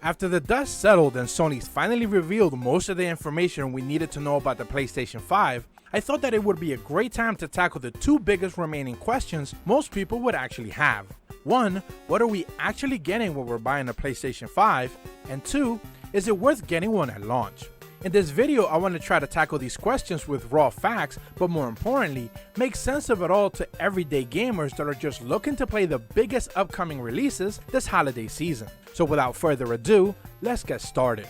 After the dust settled and Sony's finally revealed most of the information we needed to know about the PlayStation 5, I thought that it would be a great time to tackle the two biggest remaining questions most people would actually have. One, what are we actually getting when we're buying a PlayStation 5? And two, is it worth getting one at launch? In this video, I want to try to tackle these questions with raw facts, but more importantly, make sense of it all to everyday gamers that are just looking to play the biggest upcoming releases this holiday season. So without further ado, let's get started.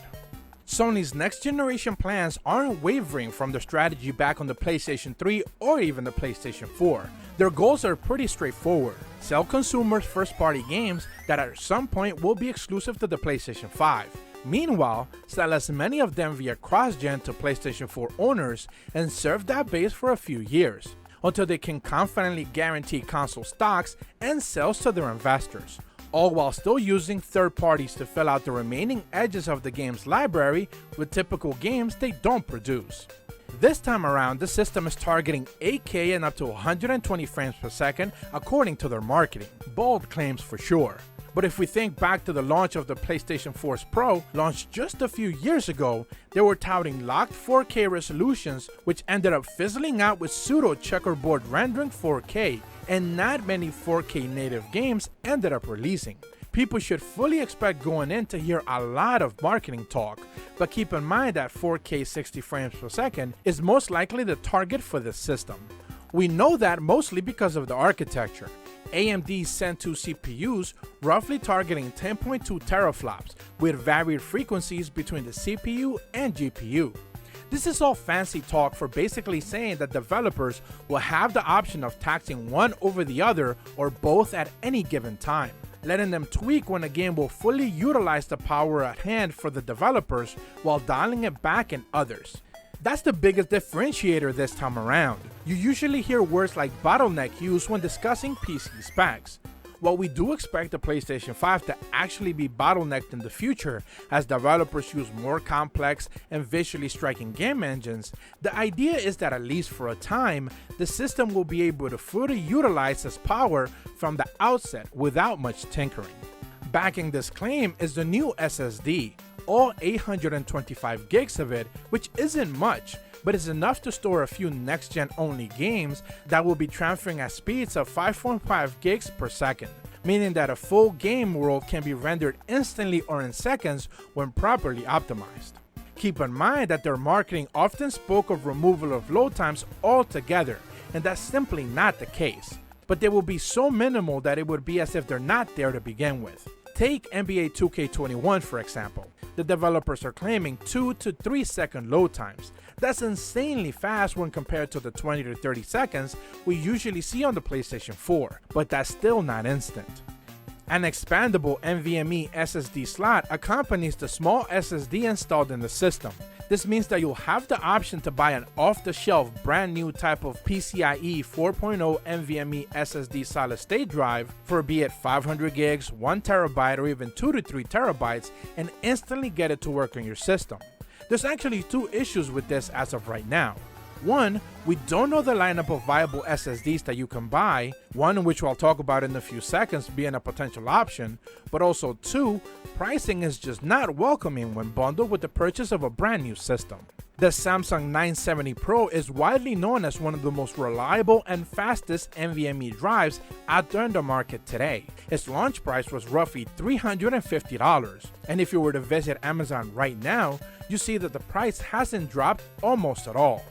Sony's next generation plans aren't wavering from their strategy back on the PlayStation 3 or even the PlayStation 4. Their goals are pretty straightforward: sell consumers first-party games that at some point will be exclusive to the PlayStation 5. Meanwhile, sell as many of them via cross-gen to PlayStation 4 owners and serve that base for a few years, until they can confidently guarantee console stocks and sales to their investors, all while still using third parties to fill out the remaining edges of the game's library with typical games they don't produce. This time around, the system is targeting 8K and up to 120 frames per second according to their marketing. Bold claims for sure. But if we think back to the launch of the PlayStation 4 Pro, launched just a few years ago, they were touting locked 4K resolutions, which ended up fizzling out with pseudo checkerboard rendering 4K, and not many 4K native games ended up releasing. People should fully expect going in to hear a lot of marketing talk, but keep in mind that 4K 60 frames per second is most likely the target for this system. We know that mostly because of the architecture. AMD's Zen 2 CPUs roughly targeting 10.2 teraflops with varied frequencies between the CPU and GPU. This is all fancy talk for basically saying that developers will have the option of taxing one over the other or both at any given time, letting them tweak when a game will fully utilize the power at hand for the developers while dialing it back in others. That's the biggest differentiator this time around. You usually hear words like bottleneck used when discussing PC specs. While we do expect the PlayStation 5 to actually be bottlenecked in the future as developers use more complex and visually striking game engines, the idea is that at least for a time, the system will be able to fully utilize its power from the outset without much tinkering. Backing this claim is the new SSD, all 825 gigs of it, which isn't much, but is enough to store a few next-gen only games that will be transferring at speeds of 5.5 gigs per second, meaning that a full game world can be rendered instantly or in seconds when properly optimized. Keep in mind that their marketing often spoke of removal of load times altogether, and that's simply not the case. But they will be so minimal that it would be as if they're not there to begin with. Take NBA 2K21 for example. The developers are claiming 2 to 3 second load times. That's insanely fast when compared to the 20 to 30 seconds we usually see on the PlayStation 4, but that's still not instant. An expandable NVMe SSD slot accompanies the small SSD installed in the system. This means that you'll have the option to buy an off-the-shelf brand new type of PCIe 4.0 NVMe SSD solid state drive for be it 500 gigs, 1 terabyte or even 2 to 3 terabytes and instantly get it to work on your system. There's actually two issues with this as of right now. One, we don't know the lineup of viable SSDs that you can buy, one which I'll talk about in a few seconds being a potential option, but also two, pricing is just not welcoming when bundled with the purchase of a brand new system. The Samsung 970 Pro is widely known as one of the most reliable and fastest NVMe drives out there in the market today. Its launch price was roughly $350, and if you were to visit Amazon right now, you see that the price hasn't dropped almost at all.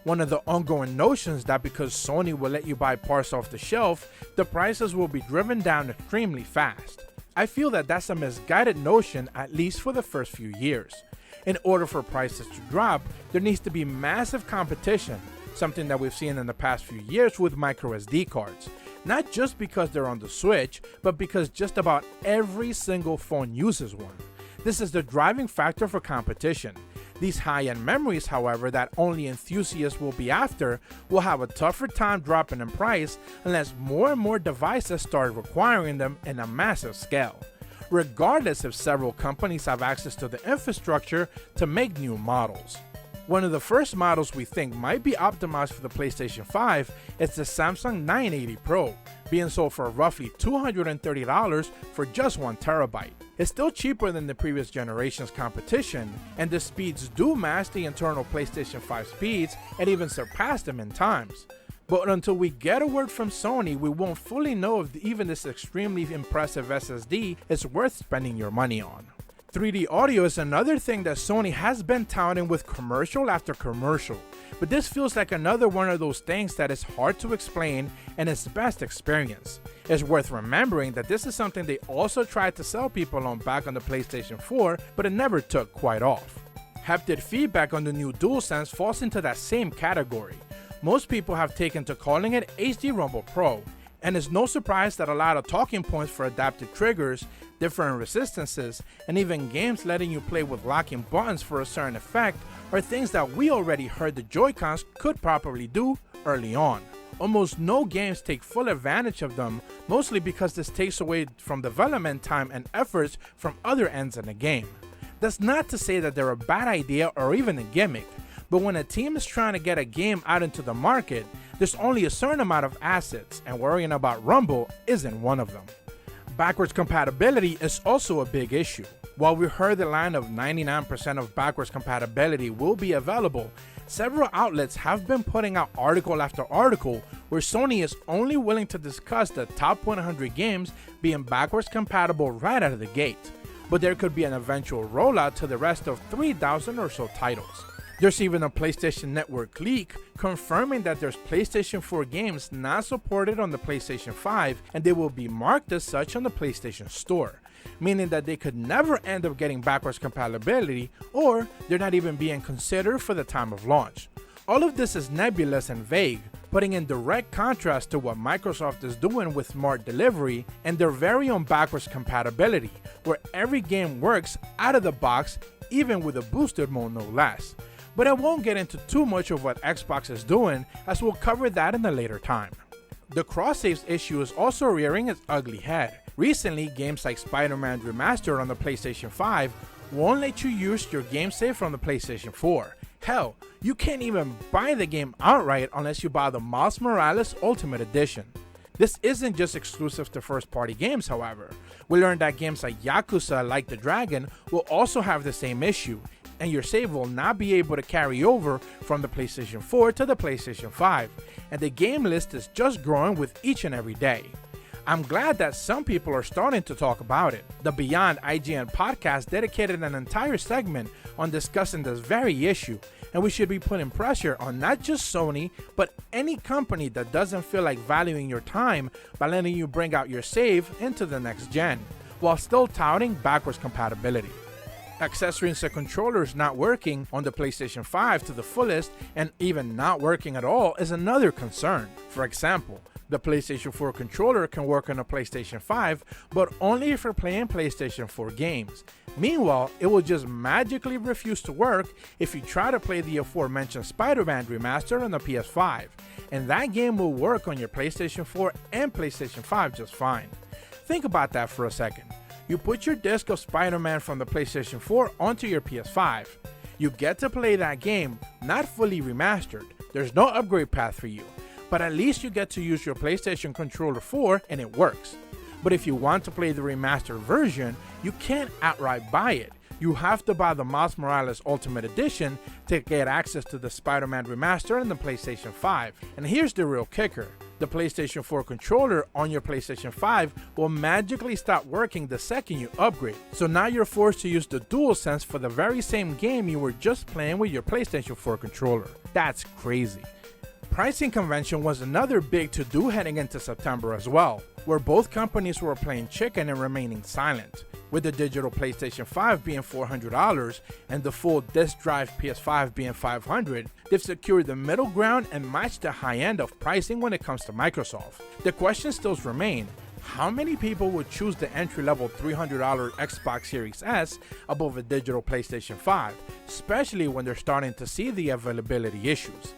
One of the ongoing notions that because Sony will let you buy parts off the shelf, the prices will be driven down extremely fast. I feel that that's a misguided notion, at least for the first few years. In order for prices to drop, there needs to be massive competition, something that we've seen in the past few years with microSD cards. Not just because they're on the Switch, but because just about every single phone uses one. This is the driving factor for competition. These high-end memories, however, that only enthusiasts will be after, will have a tougher time dropping in price unless more and more devices start requiring them in a massive scale, regardless if several companies have access to the infrastructure to make new models. One of the first models we think might be optimized for the PlayStation 5 is the Samsung 980 Pro, being sold for roughly $230 for just 1TB. It's still cheaper than the previous generation's competition, and the speeds do match the internal PlayStation 5 speeds and even surpass them in times. But until we get a word from Sony, we won't fully know if even this extremely impressive SSD is worth spending your money on. 3D audio is another thing that Sony has been touting with commercial after commercial, but this feels like another one of those things that is hard to explain and is best experienced. It's worth remembering that this is something they also tried to sell people on back on the PlayStation 4, but it never took quite off. Haptic feedback on the new DualSense falls into that same category. Most people have taken to calling it HD Rumble Pro, and it's no surprise that a lot of talking points for adaptive triggers, different resistances, and even games letting you play with locking buttons for a certain effect are things that we already heard the Joy-Cons could properly do early on. Almost no games take full advantage of them, mostly because this takes away from development time and efforts from other ends in the game. That's not to say that they're a bad idea or even a gimmick, but when a team is trying to get a game out into the market, there's only a certain amount of assets, and worrying about Rumble isn't one of them. Backwards compatibility is also a big issue. While we heard the line of 99% of backwards compatibility will be available, several outlets have been putting out article after article where Sony is only willing to discuss the top 100 games being backwards compatible right out of the gate, but there could be an eventual rollout to the rest of 3,000 or so titles. There's even a PlayStation Network leak confirming that there's PlayStation 4 games not supported on the PlayStation 5 and they will be marked as such on the PlayStation Store, meaning that they could never end up getting backwards compatibility or they're not even being considered for the time of launch. All of this is nebulous and vague, putting in direct contrast to what Microsoft is doing with Smart Delivery and their very own backwards compatibility, where every game works out of the box, even with a boosted mode no less. But I won't get into too much of what Xbox is doing, as we'll cover that in a later time. The cross-saves issue is also rearing its ugly head. Recently, games like Spider-Man Remastered on the PlayStation 5 won't let you use your game save from the PlayStation 4. Hell, you can't even buy the game outright unless you buy the Miles Morales Ultimate Edition. This isn't just exclusive to first-party games, however. We learned that games like Yakuza Like the Dragon will also have the same issue, and your save will not be able to carry over from the PlayStation 4 to the PlayStation 5, and the game list is just growing with each and every day. I'm glad that some people are starting to talk about it. The Beyond IGN podcast dedicated an entire segment on discussing this very issue, and we should be putting pressure on not just Sony, but any company that doesn't feel like valuing your time by letting you bring out your save into the next gen, while still touting backwards compatibility. Accessories and controllers not working on the PlayStation 5 to the fullest and even not working at all is another concern. For example, the PlayStation 4 controller can work on a PlayStation 5, but only if you're playing PlayStation 4 games. Meanwhile, it will just magically refuse to work if you try to play the aforementioned Spider-Man Remastered on the PS5, and that game will work on your PlayStation 4 and PlayStation 5 just fine. Think about that for a second. You put your disc of Spider-Man from the PlayStation 4 onto your PS5. You get to play that game, not fully remastered. There's no upgrade path for you, but at least you get to use your PlayStation Controller 4 and it works. But if you want to play the remastered version, you can't outright buy it. You have to buy the Miles Morales Ultimate Edition to get access to the Spider-Man Remaster and the PlayStation 5. And here's the real kicker. The PlayStation 4 controller on your PlayStation 5 will magically stop working the second you upgrade. So now you're forced to use the DualSense for the very same game you were just playing with your PlayStation 4 controller. That's crazy. Pricing convention was another big to-do heading into September as well, where both companies were playing chicken and remaining silent. With the digital PlayStation 5 being $400 and the full disc drive PS5 being $500, they've secured the middle ground and matched the high end of pricing when it comes to Microsoft. The question still remains, how many people would choose the entry-level $300 Xbox Series S above a digital PlayStation 5, especially when they're starting to see the availability issues?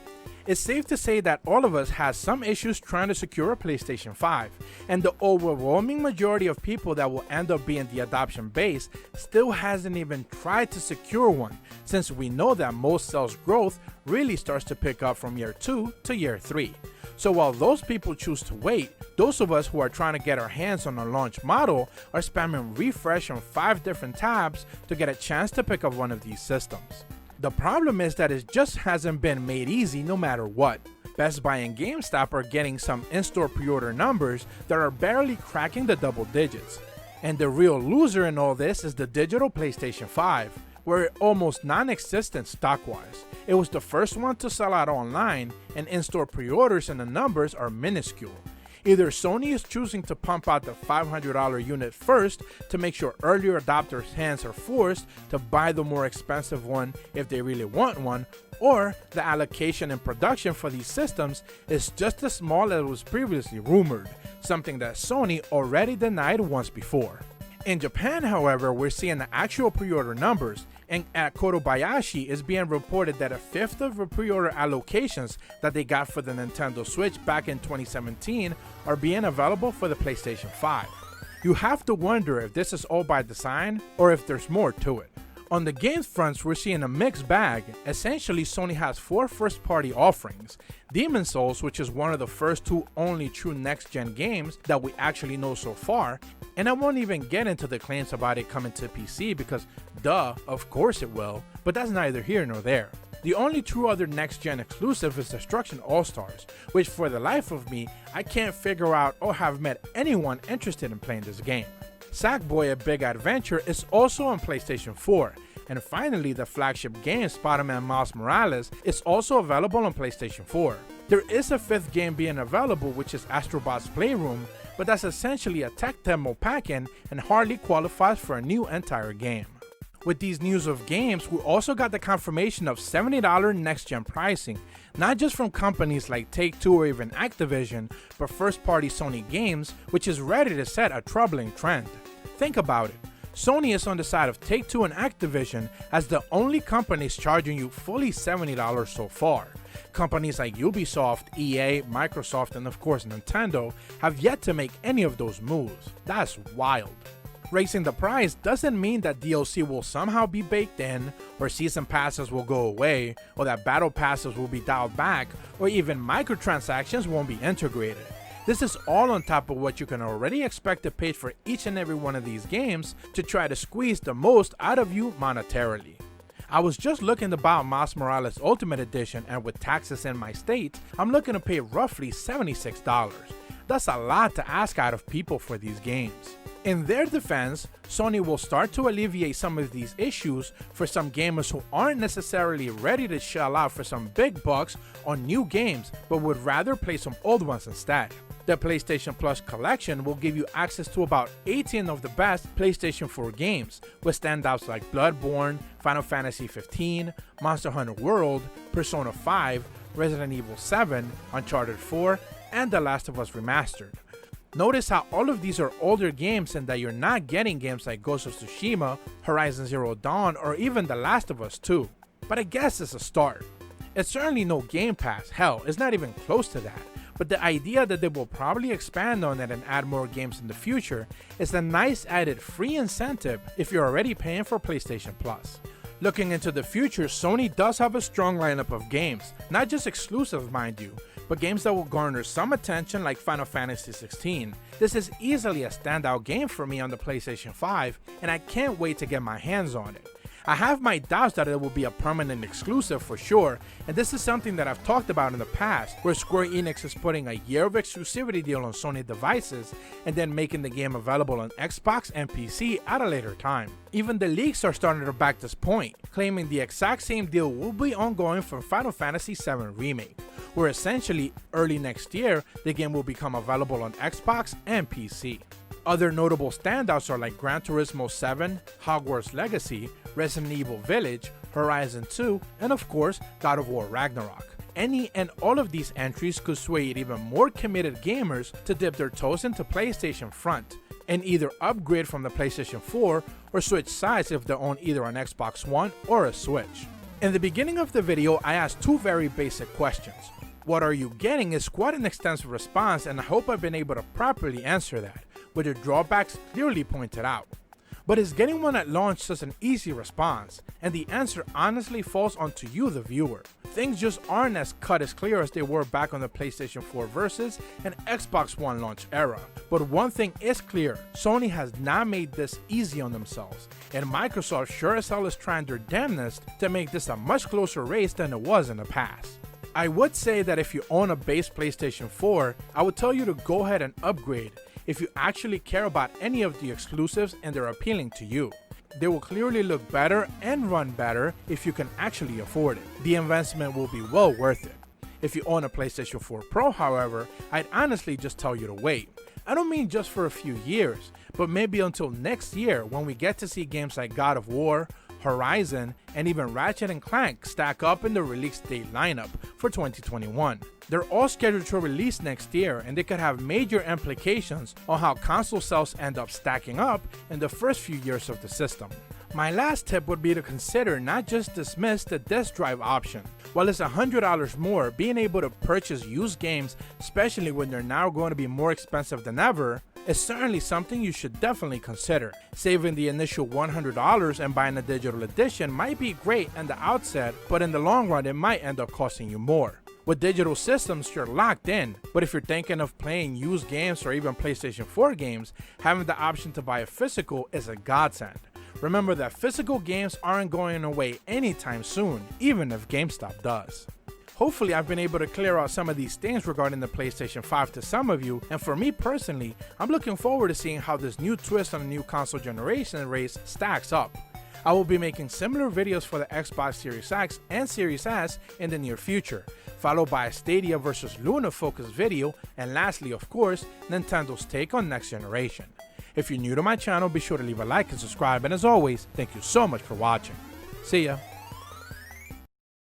It's safe to say that all of us has some issues trying to secure a PlayStation 5, and the overwhelming majority of people that will end up being the adoption base still hasn't even tried to secure one, since we know that most sales growth really starts to pick up from year 2 to year 3. So while those people choose to wait, those of us who are trying to get our hands on a launch model are spamming refresh on 5 different tabs to get a chance to pick up one of these systems. The problem is that it just hasn't been made easy no matter what. Best Buy and GameStop are getting some in-store pre-order numbers that are barely cracking the double digits. And the real loser in all this is the digital PlayStation 5, where it almost non-existent stock-wise. It was the first one to sell out online, and in-store pre-orders and the numbers are minuscule. Either Sony is choosing to pump out the $500 unit first to make sure earlier adopters' hands are forced to buy the more expensive one if they really want one, or the allocation and production for these systems is just as small as was previously rumored, something that Sony already denied once before. In Japan, however, we're seeing the actual pre-order numbers, and at Kotobayashi is being reported that a fifth of the pre-order allocations that they got for the Nintendo Switch back in 2017 are being available for the PlayStation 5. You have to wonder if this is all by design or if there's more to it. On the games fronts, we're seeing a mixed bag. Essentially, Sony has 4 first-party offerings. Demon's Souls, which is one of the first 2 only true next-gen games that we actually know so far, and I won't even get into the claims about it coming to PC because, duh, of course it will, but that's neither here nor there. The only true other next-gen exclusive is Destruction All-Stars, which for the life of me, I can't figure out or have met anyone interested in playing this game. Sackboy: A Big Adventure is also on PlayStation 4, and finally the flagship game Spider-Man Miles Morales is also available on PlayStation 4. There is a 5th game being available, which is Astrobot's Playroom, but that's essentially a tech demo pack-in and hardly qualifies for a new entire game. With these news of games, we also got the confirmation of $70 next-gen pricing, not just from companies like Take-Two or even Activision, but first-party Sony games, which is ready to set a troubling trend. Think about it. Sony is on the side of Take-Two and Activision as the only companies charging you fully $70 so far. Companies like Ubisoft, EA, Microsoft, and of course Nintendo have yet to make any of those moves. That's wild. Raising the price doesn't mean that DLC will somehow be baked in, or season passes will go away, or that battle passes will be dialed back, or even microtransactions won't be integrated. This is all on top of what you can already expect to pay for each and every one of these games to try to squeeze the most out of you monetarily. I was just looking to buy Miles Morales Ultimate Edition, and with taxes in my state, I'm looking to pay roughly $76. That's a lot to ask out of people for these games. In their defense, Sony will start to alleviate some of these issues for some gamers who aren't necessarily ready to shell out for some big bucks on new games but would rather play some old ones instead. The PlayStation Plus collection will give you access to about 18 of the best PlayStation 4 games, with standouts like Bloodborne, Final Fantasy 15, Monster Hunter World, Persona 5, Resident Evil 7, Uncharted 4, and The Last of Us Remastered. Notice how all of these are older games and that you're not getting games like Ghost of Tsushima, Horizon Zero Dawn, or even The Last of Us 2. But I guess it's a start. It's certainly no Game Pass, hell, it's not even close to that. But the idea that they will probably expand on it and add more games in the future is a nice added free incentive if you're already paying for PlayStation Plus. Looking into the future, Sony does have a strong lineup of games, not just exclusives mind you, but games that will garner some attention like Final Fantasy 16. This is easily a standout game for me on the PlayStation 5, and I can't wait to get my hands on it. I have my doubts that it will be a permanent exclusive for sure, and this is something that I've talked about in the past, where Square Enix is putting a year of exclusivity deal on Sony devices and then making the game available on Xbox and PC at a later time. Even the leaks are starting to back this point, claiming the exact same deal will be ongoing for Final Fantasy VII Remake, where essentially early next year the game will become available on Xbox and PC. Other notable standouts are like Gran Turismo 7, Hogwarts Legacy, Resident Evil Village, Horizon 2, and of course God of War Ragnarok. Any and all of these entries could sway even more committed gamers to dip their toes into PlayStation front and either upgrade from the PlayStation 4 or switch sides if they own either an Xbox One or a Switch. In the beginning of the video, I asked two very basic questions. What are you getting is quite an extensive response, and I hope I've been able to properly answer that, with the drawbacks clearly pointed out. But is getting one at launch such an easy response? And the answer honestly falls onto you, the viewer. Things just aren't as cut as clear as they were back on the PlayStation 4 Versus and Xbox One launch era. But one thing is clear, Sony has not made this easy on themselves, and Microsoft sure as hell is trying their damnedest to make this a much closer race than it was in the past. I would say that if you own a base PlayStation 4, I would tell you to go ahead and upgrade if you actually care about any of the exclusives and they're appealing to you. They will clearly look better and run better if you can actually afford it. The investment will be well worth it. If you own a PlayStation 4 Pro, however, I'd honestly just tell you to wait. I don't mean just for a few years, but maybe until next year when we get to see games like God of War, Horizon, and even Ratchet & Clank stack up in the release date lineup for 2021. They're all scheduled to release next year, and they could have major implications on how console sales end up stacking up in the first few years of the system. My last tip would be to consider not just dismiss the disk drive option. While it's $100 more, being able to purchase used games, especially when they're now going to be more expensive than ever, is certainly something you should definitely consider. Saving the initial $100 and buying a digital edition might be great in the outset, but in the long run it might end up costing you more. With digital systems, you're locked in, but if you're thinking of playing used games or even PlayStation 4 games, having the option to buy a physical is a godsend. Remember that physical games aren't going away anytime soon, even if GameStop does. Hopefully I've been able to clear out some of these things regarding the PlayStation 5 to some of you, and for me personally, I'm looking forward to seeing how this new twist on the new console generation race stacks up. I will be making similar videos for the Xbox Series X and Series S in the near future, followed by a Stadia vs Luna focused video, and lastly of course, Nintendo's take on next generation. If you're new to my channel, be sure to leave a like and subscribe, and as always, thank you so much for watching. See ya!